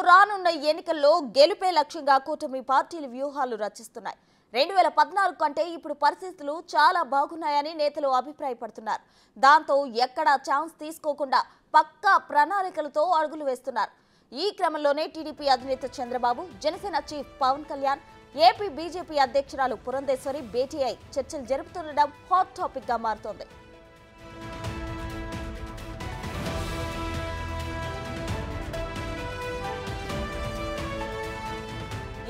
రానున్న ఎన్నికల్లో గెలుపే లక్ష్యంగా కూటమి పార్టీలు వ్యూహాలు రచిస్తున్నాయి. 2014 కంటే ఇప్పుడు పరిస్థితులు చాలా బాగున్నాయని నేతలు అభిప్రాయపడుతున్నారు. దాంతో ఎక్కడా ఛాన్స్ తీసుకోకుండా పక్కా ప్రణాళికలతో అడుగులు వేస్తున్నారు. ఈ క్రమంలోనే టీడీపీ అధినేత Chandrababu, Janasena chief Pawan Kalyan, AP BJP అధ్యక్షురాలు పురంధేశ్వరి భేటీ అయి చర్చలు జరుపుతుండడం హాట్ టాపిక్ గా మారుతోంది.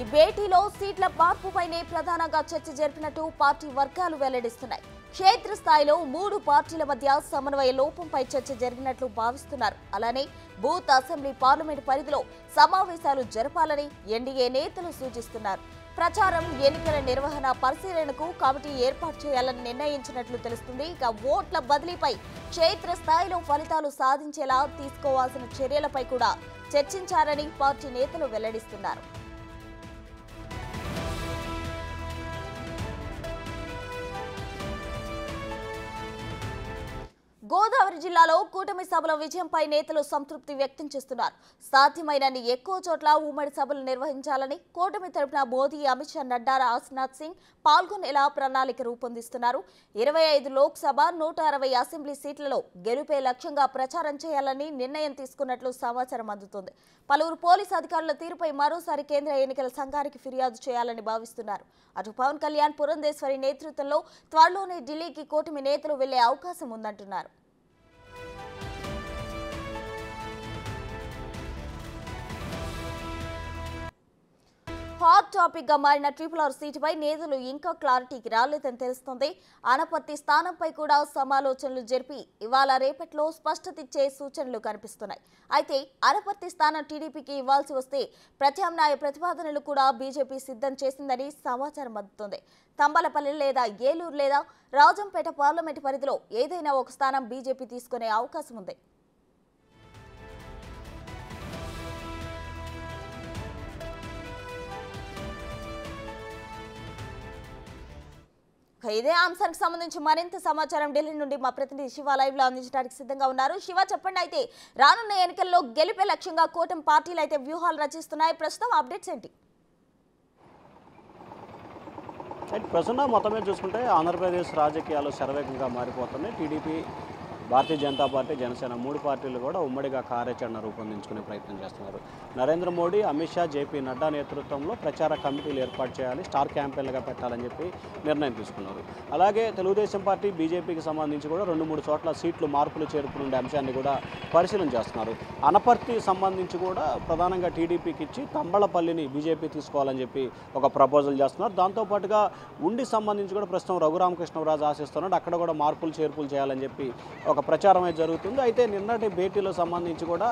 ఈ భేటీలో సీట్ల మార్పుపైనే ప్రధానంగా చర్చ జరిపినట్టు పార్టీ వర్గాలు వెల్లడిస్తున్నాయి. క్షేత్రస్థాయిలో 3 పార్టీల మధ్య సమన్వయ లోపంపై చర్చ జరిగినట్లు భావిస్తున్నారు. అలానే బూత్, అసెంబ్లీ, పార్లమెంట్ పరిధిలో సమావేశాలు జరపాలని ఎన్డీఏ నేతలు సూచిస్తున్నారు. ప్రచారం, ఎన్నికల నిర్వహణ పరిశీలనకు కమిటీ ఏర్పాటు చేయాలని నిర్ణయించినట్లు తెలుస్తుంది. ఇక ఓట్ల బదిలీపై క్షేత్రస్థాయిలో ఫలితాలు సాధించేలా తీసుకోవాల్సిన చర్యలపై కూడా చర్చించారని పార్టీ నేతలు వెల్లడిస్తున్నారు. గోదావరి జిల్లాలో కూటమి సభల విజయంపై నేతలు సంతృప్తి వ్యక్తం చేస్తున్నారు. సాధ్యమైనన్ని ఎక్కువ చోట్ల ఉమ్మడి సభలు నిర్వహించాలని కూటమి తరపున మోదీ, అమిత్ షా, నడ్డా, రాజ్నాథ్ సింగ్ పాల్గొనేలా ప్రణాళిక రూపొందిస్తున్నారు. 25 లోక్సభ, 160 అసెంబ్లీ సీట్లలో గెలుపే లక్ష్యంగా ప్రచారం చేయాలని నిర్ణయం తీసుకున్నట్లు సమాచారం అందుతోంది. పలువురు పోలీసు అధికారుల తీరుపై మరోసారి కేంద్ర ఎన్నికల సంఘానికి ఫిర్యాదు చేయాలని భావిస్తున్నారు. అటు పవన్ కళ్యాణ్, పురంధేశ్వరి నేతృత్వంలో త్వరలోనే ఢిల్లీకి కూటమి నేతలు వెళ్లే అవకాశం ఉందంటున్నారు. హాట్ టాపిక్ గా మారిన RRR సీటుపై నేతలు ఇంకా క్లారిటీకి రాలేదని తెలుస్తోంది. అనపర్తి స్థానంపై కూడా సమాలోచనలు జరిపి ఇవాళ రేపట్లో స్పష్టత ఇచ్చే సూచనలు కనిపిస్తున్నాయి. అయితే అనపర్తి స్థానం టీడీపీకి ఇవ్వాల్సి వస్తే ప్రత్యామ్నాయ ప్రతిపాదనలు కూడా బీజేపీ సిద్ధం చేసిందని సమాచారం అందుతోంది. తంబలపల్లి లేదా ఏలూరు లేదా రాజంపేట పార్లమెంటు పరిధిలో ఏదైనా ఒక స్థానం బీజేపీ తీసుకునే అవకాశం ఉంది. ఇదే అంశానికి సంబంధించి మరింత సమాచారం ఢిల్లీ నుండి మా ప్రతినిధి శివ లైవ్ లో అందించడానికి సిద్ధంగా ఉన్నారు. శివ, చెప్పండి, అయితే రానున్న ఎన్నికల్లో గెలిపే లక్ష్యంగా కూటమి పార్టీలు అయితే వ్యూహాలు రచిస్తున్నాయి. ప్రస్తుతం అప్డేట్స్ ఏంటి? ప్రస్తుతం మొత్తం మీద చూసుకుంటే ఆంధ్రప్రదేశ్ రాజకీయాలు శరవేగంగా మారిపోతున్నాయి. టీడీపీ, భారతీయ జనతా పార్టీ, జనసేన 3 పార్టీలు కూడా ఉమ్మడిగా కార్యాచరణ రూపొందించుకునే ప్రయత్నం చేస్తున్నారు. నరేంద్ర మోడీ, అమిత్ షా, జేపీ నడ్డా నేతృత్వంలో ప్రచార కమిటీలు ఏర్పాటు చేయాలి, స్టార్ క్యాంపెయిన్లుగా పెట్టాలని చెప్పి నిర్ణయం తీసుకున్నారు. అలాగే తెలుగుదేశం పార్టీ, బీజేపీకి సంబంధించి కూడా 2-3 చోట్ల సీట్లు మార్పులు చేర్పులు ఉండే అంశాన్ని కూడా పరిశీలన చేస్తున్నారు. అనపర్తి సంబంధించి కూడా ప్రధానంగా టీడీపీకి ఇచ్చి తంబళపల్లిని బీజేపీ తీసుకోవాలని చెప్పి ఒక ప్రపోజల్ చేస్తున్నారు. దాంతోపాటుగా ఉండి సంబంధించి కూడా ప్రస్తుతం రఘురామకృష్ణరాజు ఆశిస్తున్నాడు, అక్కడ కూడా మార్పులు చేర్పులు చేయాలని చెప్పి ఒక ప్రచారం అయితే జరుగుతుంది. అయితే నిన్నటి భేటీలో సంబంధించి కూడా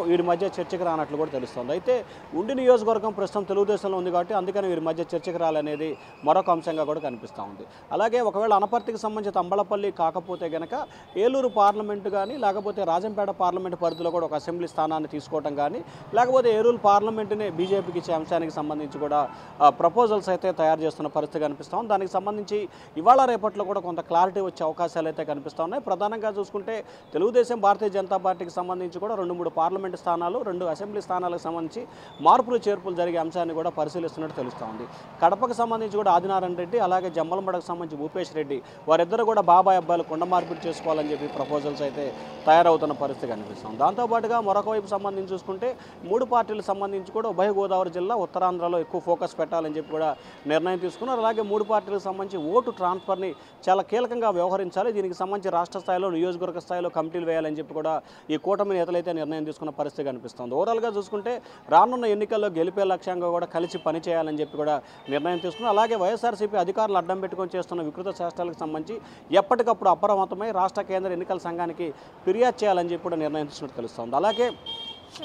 వీరి మధ్య చర్చకు రానట్లు కూడా తెలుస్తుంది. అయితే ఉండి నియోజకవర్గం ప్రస్తుతం తెలుగుదేశంలో ఉంది కాబట్టి అందుకని వీరి మధ్య చర్చకు రాలనేది మరొక అంశంగా కూడా కనిపిస్తూ ఉంది. అలాగే ఒకవేళ అనపర్తికి సంబంధించి తంబళపల్లి కాకపోతే గనక ఏలూరు పార్లమెంటు కానీ, లేకపోతే రాజంపేట పార్లమెంటు పరిధిలో కూడా ఒక అసెంబ్లీ స్థానాన్ని తీసుకోవడం కానీ, లేకపోతే ఏలూరు పార్లమెంటుని బీజేపీకి ఇచ్చే అంశానికి సంబంధించి కూడా ప్రపోజల్స్ అయితే తయారు చేస్తున్న పరిస్థితి కనిపిస్తూ ఉంది. దానికి సంబంధించి ఇవాళ రేపట్లో కూడా కొంత క్లారిటీ వచ్చే అవకాశాలు అయితే కనిపిస్తూ ఉన్నాయి. ప్రధానంగా చూసుకుంటే తెలుగుదేశం, భారతీయ జనతా పార్టీకి సంబంధించి కూడా 2-3 పార్లమెంటు స్థానాలు, 2 అసెంబ్లీ స్థానాలకు సంబంధించి మార్పులు చేర్పులు జరిగే అంశాన్ని కూడా పరిశీలిస్తున్నట్టు తెలుస్తూ ఉంది. కడపకు సంబంధించి కూడా ఆదినారాయణ రెడ్డి, అలాగే జమ్మలమడకు సంబంధించి భూపేష్ రెడ్డి, వారిద్దరు కూడా బాబాయ్ అబ్బాయిలు కొండ మార్పిడి చేసుకోవాలని చెప్పి ప్రపోజల్స్ అయితే తయారవుతున్న పరిస్థితి కనిపిస్తుంది. దాంతోపాటుగా మరొక వైపు సంబంధించి చూసుకుంటే 3 పార్టీలకు సంబంధించి కూడా ఉభయ గోదావరి జిల్లా, ఉత్తరాంధ్రలో ఎక్కువ ఫోకస్ పెట్టాలని చెప్పి కూడా నిర్ణయం తీసుకున్నారు. అలాగే 3 పార్టీలకు సంబంధించి ఓటు ట్రాన్స్ఫర్ని చాలా కీలకంగా వ్యవహరించాలి, దీనికి సంబంధించి రాష్ట్ర స్థాయిలో, నియోజకవర్గ స్థాయిలో కమిటీలు వేయాలని చెప్పి కూడా ఈ కూటమి నేతలైతే నిర్ణయం తీసుకున్న పరిస్థితి కనిపిస్తుంది. ఓవరాల్గా చూసుకుంటే రానున్న ఎన్నికల్లో గెలిపే లక్ష్యంగా కూడా కలిసి పనిచేయాలని చెప్పి కూడా నిర్ణయం తీసుకున్నారు. అలాగే వైఎస్ఆర్సీపీ అధికారులు అడ్డం పెట్టుకొని చేస్తున్న వికృత చేష్టాలకు సంబంధించి ఎప్పటికప్పుడు అప్రమత్తమై రాష్ట్ర, కేంద్ర ఎన్నికల సంఘానికి ఫిర్యాదు చేయాలని చెప్పి కూడా నిర్ణయం తీసుకున్నట్టు తెలుస్తుంది. అలాగే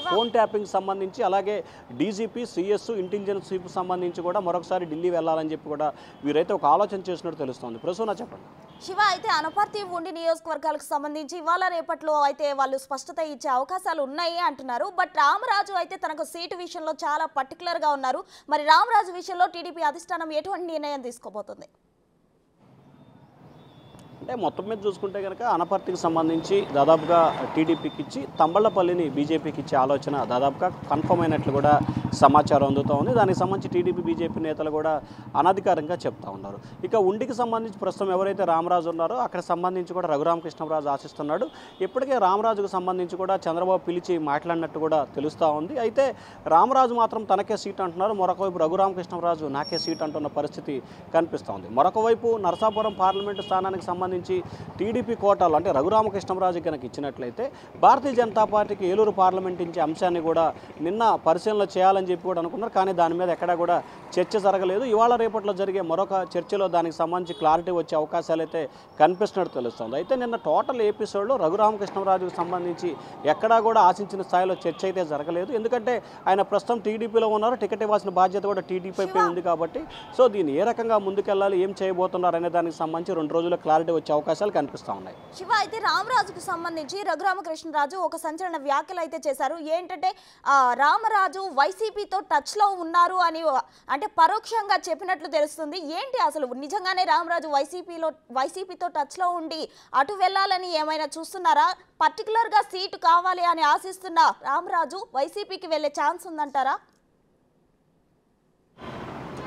ఫోన్ ట్యాపింగ్ సంబంధించి, అలాగే డీజీపీ, సిఎస్, ఇంటెలిజెన్స్ చీఫ్ సంబంధించి కూడా మరొకసారి ఢిల్లీ వెళ్ళాలని చెప్పి కూడా వీరైతే ఒక ఆలోచన చేసినట్టు తెలుస్తుంది. ప్రసూన, చెప్పండి. శివ, అయితే అనపర్తి, ఉండి నియోజకవర్గాలకు సంబంధించి ఇవాళ రేపట్లో అయితే వాళ్ళు స్పష్టత ఇచ్చే అవకాశాలు ఉన్నాయి అంటున్నారు. బట్ రామరాజు అయితే తనకు సీటు విషయంలో చాలా పర్టికులర్గా ఉన్నారు. మరి రామరాజు విషయంలో టీడీపీ అధిష్టానం ఎటువంటి నిర్ణయం తీసుకోబోతుంది? అంటే మొత్తం మీద చూసుకుంటే కనుక అనపర్తికి సంబంధించి దాదాపుగా టీడీపీకి ఇచ్చి తంబళ్లపల్లిని బీజేపీకి ఇచ్చే ఆలోచన దాదాపుగా కన్ఫర్మ్ అయినట్లు కూడా సమాచారం అందుతూ ఉంది. దానికి సంబంధించి టీడీపీ బీజేపీ నేతలు కూడా అనధికారంగా చెప్తా ఉన్నారు. ఇక ఉండికి సంబంధించి ప్రస్తుతం ఎవరైతే రామరాజు ఉన్నారో అక్కడ సంబంధించి కూడా రఘురామకృష్ణరాజు ఆశిస్తున్నాడు. ఇప్పటికే రామరాజుకు సంబంధించి కూడా చంద్రబాబు పిలిచి మాట్లాడినట్టు కూడా తెలుస్తూ ఉంది. అయితే రామరాజు మాత్రం తనకే సీట్ అంటున్నారు, మరొక వైపు రఘురామకృష్ణరాజు నాకే సీట్ అంటున్న పరిస్థితి కనిపిస్తూ ఉంది. మరొక వైపు నరసాపురం పార్లమెంటు స్థానానికి సంబంధించి టీడీపీ కోటాలు అంటే రఘురామకృష్ణరాజు కనుక ఇచ్చినట్లయితే భారతీయ జనతా పార్టీకి ఏలూరు పార్లమెంట్ ఇచ్చే అంశాన్ని కూడా నిన్న పరిశీలన చేయాలని చెప్పి కూడా అనుకున్నారు. కానీ దాని మీద ఎక్కడా కూడా చర్చ జరగలేదు. ఇవాళ రేపట్లో జరిగే మరొక చర్చలో దానికి సంబంధించి క్లారిటీ వచ్చే అవకాశాలు అయితే కనిపిస్తున్నట్టు తెలుస్తుంది. అయితే నిన్న టోటల్ ఎపిసోడ్లో రఘురామకృష్ణరాజుకు సంబంధించి ఎక్కడా కూడా ఆశించిన స్థాయిలో చర్చ అయితే జరగలేదు. ఎందుకంటే ఆయన ప్రస్తుతం టీడీపీలో ఉన్నారు, టికెట్ ఇవ్వాల్సిన బాధ్యత కూడా టీడీపీపై ఉంది కాబట్టి సో దీన్ని ఏ రకంగా ముందుకెళ్ళాలి, ఏం చేయబోతున్నారు అనే దానికి సంబంధించి 2 రోజుల్లో క్లారిటీ వచ్చే అవకాశాలు కనిపిస్తూ ఉన్నాయి. శివ, అయితే రామరాజుకు సంబంధించి రఘురామకృష్ణరాజు ఒక సంచలన వ్యాఖ్యలు అయితే చేశారు. ఏంటంటే రామరాజు వైసీపీతో టచ్లో ఉన్నారు అని అంటే పరోక్షంగా చెప్పినట్లు తెలుస్తుంది. ఏంటి అసలు నిజంగానే రామరాజు వైసీపీతో టచ్లో ఉండి అటు వెళ్ళాలని ఏమైనా చూస్తున్నారా? పర్టికులర్గా సీటు కావాలి అని ఆశిస్తున్న రామరాజు వైసీపీకి వెళ్ళే ఛాన్స్ ఉందంటారా?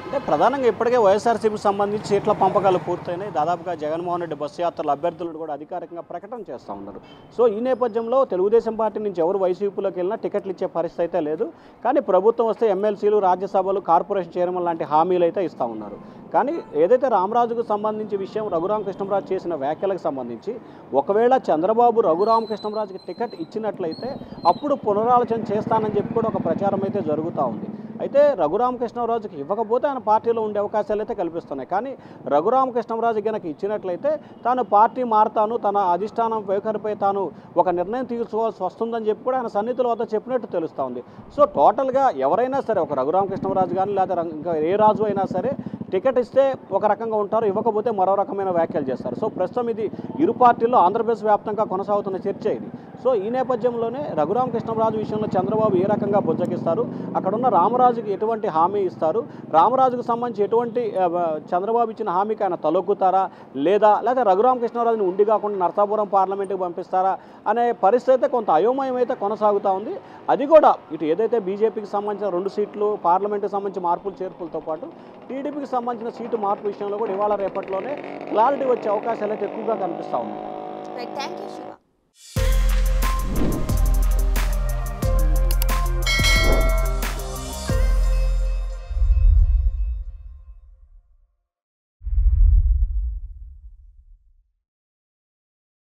అంటే ప్రధానంగా ఇప్పటికే వైఎస్ఆర్సీపీకి సంబంధించి సీట్ల పంపకాలు పూర్తయినాయి. దాదాపుగా జగన్మోహన్ రెడ్డి బస్సు యాత్రల అభ్యర్థులను కూడా అధికారికంగా ప్రకటన చేస్తూ ఉన్నారు. సో ఈ నేపథ్యంలో తెలుగుదేశం పార్టీ నుంచి ఎవరు వైసీపీలోకి వెళ్ళినా టికెట్లు ఇచ్చే పరిస్థితి అయితే లేదు. కానీ ప్రభుత్వం వస్తే ఎమ్మెల్సీలు, రాజ్యసభలు, కార్పొరేషన్ చైర్మన్ లాంటి హామీలు అయితే ఇస్తూ ఉన్నారు. కానీ ఏదైతే రామరాజుకు సంబంధించి విషయం రఘురామకృష్ణరాజు చేసిన వ్యాఖ్యలకు సంబంధించి ఒకవేళ చంద్రబాబు రఘురామకృష్ణరాజుకి టికెట్ ఇచ్చినట్లయితే అప్పుడు పునరాలోచన చేస్తానని చెప్పి కూడా ఒక ప్రచారం అయితే జరుగుతూ ఉంది. అయితే రఘురామకృష్ణరాజుకి ఇవ్వకపోతే ఆయన పార్టీలో ఉండే అవకాశాలు అయితే కల్పిస్తున్నాయి. కానీ రఘురామకృష్ణరాజు కనుక ఇచ్చినట్లయితే తాను పార్టీ మారుతాను, తన అధిష్టానం వైఖరిపై తాను ఒక నిర్ణయం తీసుకోవాల్సి వస్తుందని చెప్పి కూడా ఆయన సన్నిహితుల వద్ద చెప్పినట్టు తెలుస్తూ ఉంది. సో టోటల్గా ఎవరైనా సరే ఒక రఘురామకృష్ణరాజు కానీ లేదా ఇంకా ఏ రాజు అయినా సరే టికెట్ ఇస్తే ఒక రకంగా ఉంటారు, ఇవ్వకపోతే మరో రకమైన వ్యాఖ్యలు చేస్తారు. సో ప్రస్తుతం ఇది ఇరు పార్టీల్లో ఆంధ్రప్రదేశ్ వ్యాప్తంగా కొనసాగుతున్న చర్చ ఇది. సో ఈ నేపథ్యంలోనే రఘురామకృష్ణరాజు విషయంలో చంద్రబాబు ఏ రకంగా బుజ్జగిస్తారు, అక్కడున్న రామరాజుకి ఎటువంటి హామీ ఇస్తారు, రామరాజుకు సంబంధించి ఎటువంటి చంద్రబాబు ఇచ్చిన హామీకి ఆయన తలొగ్గుతారా లేదా రఘురామకృష్ణరాజుని ఉండి కాకుండా నరసాపురం పార్లమెంటుకి పంపిస్తారా అనే పరిస్థితి అయితే కొంత అయోమయం అయితే కొనసాగుతూ ఉంది. అది కూడా ఇటు ఏదైతే బీజేపీకి సంబంధించిన 2 సీట్లు, పార్లమెంటుకి సంబంధించి మార్పులు చేర్పులతో పాటు టీడీపీకి సంబంధించిన సీటు మార్పు విషయంలో కూడా ఇవాళ రేపట్లోనే క్లారిటీ వచ్చే అవకాశాలు అయితే ఎక్కువగా కనిపిస్తూ ఉంది. Thank you Shiva.